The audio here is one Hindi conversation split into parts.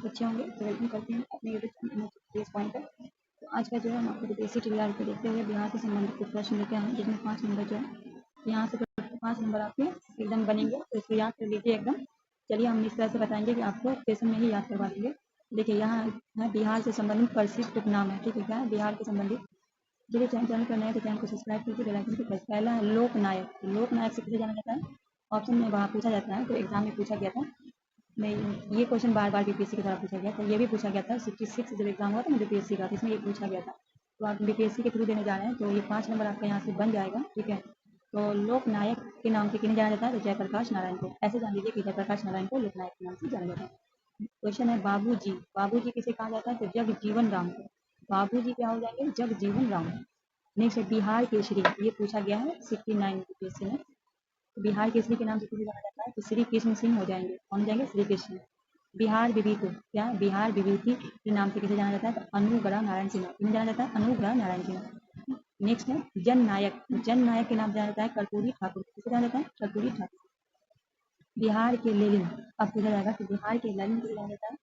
आप अच्छे होंगे तो वेलकम करते हैं अपने यूट्यूब चैनल इस पॉइंट पर। तो आज का जो है हम आपको बीपीएससी टीआर को देखते हुए बिहार से संबंधित कुछ प्रश्न लेके आए हैं, जिसमें 5 नंबर जो है यहाँ से 5 नंबर आपके एकदम बनेंगे, तो इसको याद कर लीजिए एकदम। चलिए हम इस तरह से बताएंगे कि आपको क्वेश्चन में ही याद करवा देंगे। देखिए यहाँ है बिहार से संबंधित प्रसिद्ध उपनाम है, ठीक है, क्या है बिहार के संबंधित। चलिए चैनल पर नए तो चैनल को सब्सक्राइब कीजिए, बेल आइकन को प्रेस। पहला है लोकनायक। लोकनायक से किसे जाना जाता है? ऑप्शन में वहाँ पूछा जाता है, तो एग्जाम में पूछा गया था। नहीं, ये क्वेश्चन बार बार बीपीएससी की तरह पूछा गया था, ये भी पूछा गया था 66 जब एग्जाम हुआ था ना बीपीएससी का, तो इसमें ये पूछा गया था। तो आप बीपीएससी के थ्रू देने जा रहे हैं तो ये 5 नंबर आपका यहाँ से बन जाएगा, ठीक है। तो लोकनायक के नाम से किन्हें जाना जाता है? तो जयप्रकाश नारायण को। ऐसे जान लीजिए कि जयप्रकाश नारायण को लोकनायक के नाम से जाना जाता है। क्वेश्चन है बाबूजी। बाबूजी किसे कहा जाता है? तो जगजीवन राम को। बाबूजी क्या हो जाएंगे? जगजीवन राम। नेक्स्ट है बिहार केसरी। ये पूछा गया है 69 बीपीएससी में। बिहार केसरी के नाम से किसे जाना जाता है? तो श्री कृष्ण सिंह हो जाएंगे। कौन हो जाएंगे? श्री कृष्ण। बिहार विभूति। क्या बिहार विभूति के नाम से किसे जाना जाता है? तो अनुग्रह नारायण सिन्हा। किन्हें जाना जाता है? अनुग्रह नारायण सिन्हा। नेक्स्ट है जननायक। जननायक के नाम से जाना जाता है कर्पूरी ठाकुर। किसे जाना जाता है? कर्पूरी ठाकुर। बिहार के लेलिन। अब पूछा जाएगा कि बिहार के लेलिन किसे जाना जाता है?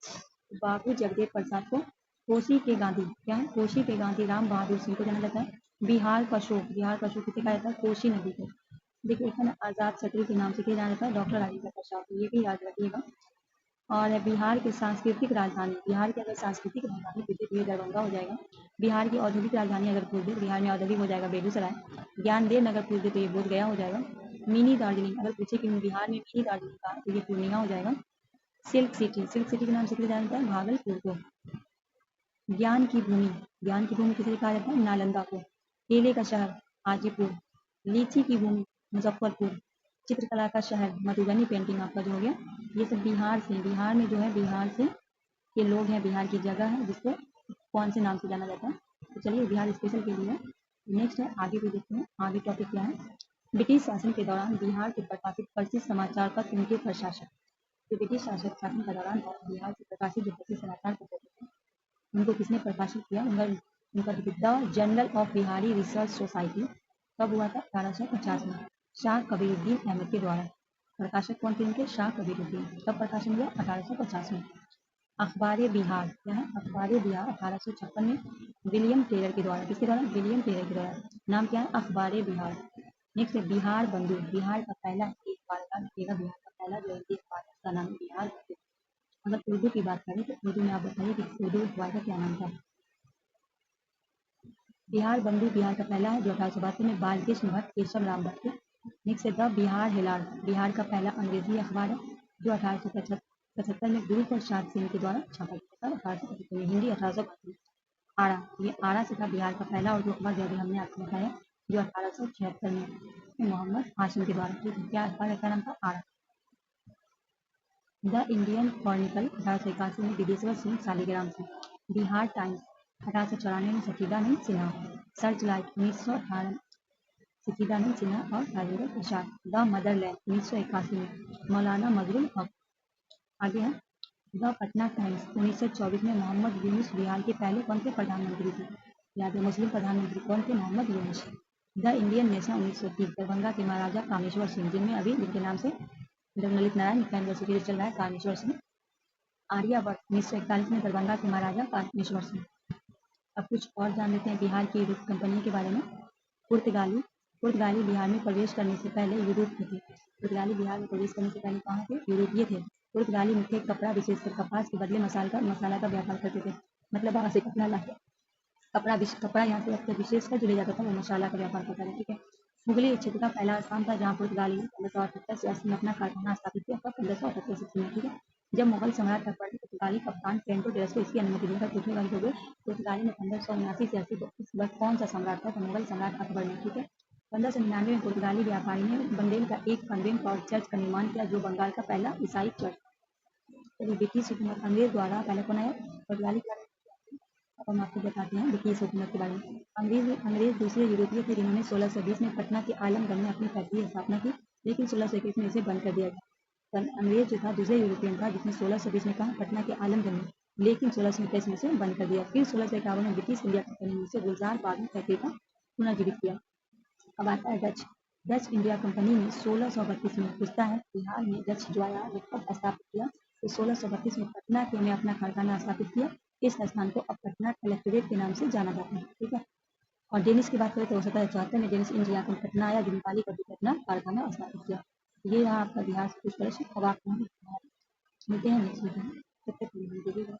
बाबू जगदेव प्रसाद को। कोसी के गांधी। क्या है? कोसी के गांधी राम बहादुर सिंह को जाना जाता है। बिहार का अशोक। बिहार का अशोक किसे कहा जाता है? कोसी नदी को। देखिए है ना, आजाद शत्रु के नाम से किया जाना जाता है? डॉक्टर राजेंद्र प्रसाद। ये भी याद रखिएगा। और बिहार की सांस्कृतिक राजधानी। बिहार की अगर सांस्कृतिक राजधानी पूछे तो ये दरभंगा हो जाएगा। बिहार की औद्योगिक राजधानी अगर पूछ दे, बिहार में औद्योगिक हो जाएगा बेगूसराय। ज्ञानदेव नगर पूछ दे तो ये बोधगया हो जाएगा। मिनी दार्जिलिंग अगर पूछे कि बिहार में मिनी दार्जिलिंग का तो ये पूर्णिया हो जाएगा। Silk city. सिल्क सिटी के नाम से किया जाता है? भागलपुर को। ज्ञान की भूमि। ज्ञान की भूमि किसे कहा जाता है? नालंदा को। केले का शहर हाजीपुर। लीची की भूमि मुजफ्फरपुर। चित्रकला का शहर मधुबनी। पेंटिंग आपका जो हो गया ये सब बिहार से। बिहार में जो है बिहार से के लोग हैं, बिहार की जगह है जिसको कौन से नाम से जाना जाता है। तो चलिए बिहार स्पेशल के लिए नेक्स्ट है, आगे भी देखते हैं आगे टॉपिक क्या है। ब्रिटिश शासन के दौरान बिहार के प्रकाशित प्रसिद्ध समाचार पत्र उनके प्रशासक। जो ब्रिटिश शासन के दौरान बिहार से प्रकाशित जो प्रसिद्ध समाचार पत्र थे उनको किसने प्रकाशित किया? उनका the journal of Bihari research society कब हुआ था? 1850 में शाह कबीरुद्दीन अहमद के द्वारा। प्रकाशक कौन थे उनके? शाह कबीरुद्दीन। कब प्रकाशन हुआ? 1850 में। अखबार बिहार। क्या है? अखबार बिहार 1856 में विलियम टेलर के द्वारा। किसके द्वारा? विलियम टेलर के द्वारा। नाम क्या है? अखबार बिहार। नेक्स्ट है बिहार बंधु। बिहार का पहला एक बार बिहार का पहला जो एक बार का नाम बिहार बंधु। अगर उर्दू की बात करें तो उर्दू में आप बताइए कि उर्दू अखबार का क्या नाम था? बिहार बंधु बिहार का पहला है जो 1872 में बालकृष्ण भट्ट केशव राम भट्ट। नेक्स्ट है द बिहार हेराल्ड। बिहार का पहला अंग्रेजी अखबार है जो 1875 में गुरु प्रसाद सिंह के द्वारा छापा गया था। 1875 में हिंदी 1875। आरा। ये आरा से था बिहार का पहला उर्दू अखबार जो अभी हमने आपको बताया जो 1876 में मोहम्मद हाशिम के द्वारा। ठीक है, क्या अखबार का नाम था? आरा। द इंडियन क्रॉनिकल 1881 में विदेश्वर सिंह शालिग्राम से। बिहार टाइम्स 1894 में सचिदानंद सिन्हा। सर्च लाइट 1918 सचिदानंद सिन्हा और राजेंद्र प्रसाद। द मदरलैंड 1981 में मौलाना मजरूल हक। आगे है द पटना टाइम्स 1924 में मोहम्मद यूनुस। बिहार के पहले कौन थे? प्रधानमंत्री थे। याद है, मुस्लिम प्रधानमंत्री कौन थे? Mohammad Yunus. The Indian nation 1930 Darbhanga के महाराजा कामेश्वर सिंह, जिनमें अभी जिनके नाम से ललित नारायण यूनिवर्सिटी चल रहा है, कामेश्वर सिंह। आर्यावर्त 1941 में दरभंगा के महाराजा कामेश्वर सिंह। अब कुछ और जान लेते हैं बिहार की यूरोप कंपनी के बारे में। पुर्तगाली। पुर्तगाली बिहार में प्रवेश करने से पहले यूरोप में थे। पुर्तगाली बिहार में प्रवेश करने से पहले कहाँ थे? यूरोपीय थे। पुर्तगाली मुख्य कपड़ा विशेषकर कपास के बदले मसाला का व्यापार करते थे। मतलब वहाँ से कपड़ा लाके कपड़ा यहाँ से विशेषकर जो ले जाता था वो मसाला का व्यापार करता था। ठीक है। मुगली क्षेत्र का पहला स्थान था जहाँ पुर्तगाली 1578 से 80 में अपना कारखाना स्थापित किया था। 1578 में। ठीक है। जब मुगल सम्राट अकबर ने पुर्तगाली कप्तान पेंटो डेरस को इसकी अनुमति देकर पूछने वाली हो गए पुर्तगाली में 1579 से 80 इस वक्त कौन सा सम्राट था? तो मुगल सम्राट अकबर ने। ठीक है। 1599 में पुर्तगाली व्यापारी ने बंदेल का एक कन्वेंट और चर्च का निर्माण किया जो बंगाल का पहला ईसाई चर्च। तो ब्रिटिश हुकूमत अंग्रेज द्वारा पहले कौन आया? पुर्तगाली। अब हम आपको बताते हैं ब्रिटिश हुकूमत के बारे में। अंग्रेज दूसरे यूरोपीय थे जिन्होंने 1620 में पटना के आलमगढ़ में अपनी फैक्ट्री स्थापना की, लेकिन 1621 में इसे बंद कर दिया गया। अंग्रेज जो था दूसरे यूरोपियन था जिसने 1620 में कहा पटना के आलमगढ़ में, लेकिन 1621 में इसे बंद कर दिया। फिर 1651 में ब्रिटिश इंडिया कंपनी ने इसे गुलजार बाग में फैक्ट्री का पुनर्जीवित किया। अब आता है डच। डच इंडिया कंपनी ने 1632 में पूछता है बिहार में डच जो आया वो कब स्थापित किया? तो 1632 में पटना के में अपना कारखाना स्थापित किया। इस स्थान को अब पटना कलेक्ट्रेट के नाम से जाना जाता है। ठीक है। और डेनिस की बात करें तो 1774 में Danish East India Company Patna आया, जिन्हें पाली पर अपना कारखाना स्थापित किया। ये रहा आपका बिहार से कुछ प्रश्न। अब आप मिलते हैं नेक्स्ट वीडियो में, तब तक के लिए दीजिएगा।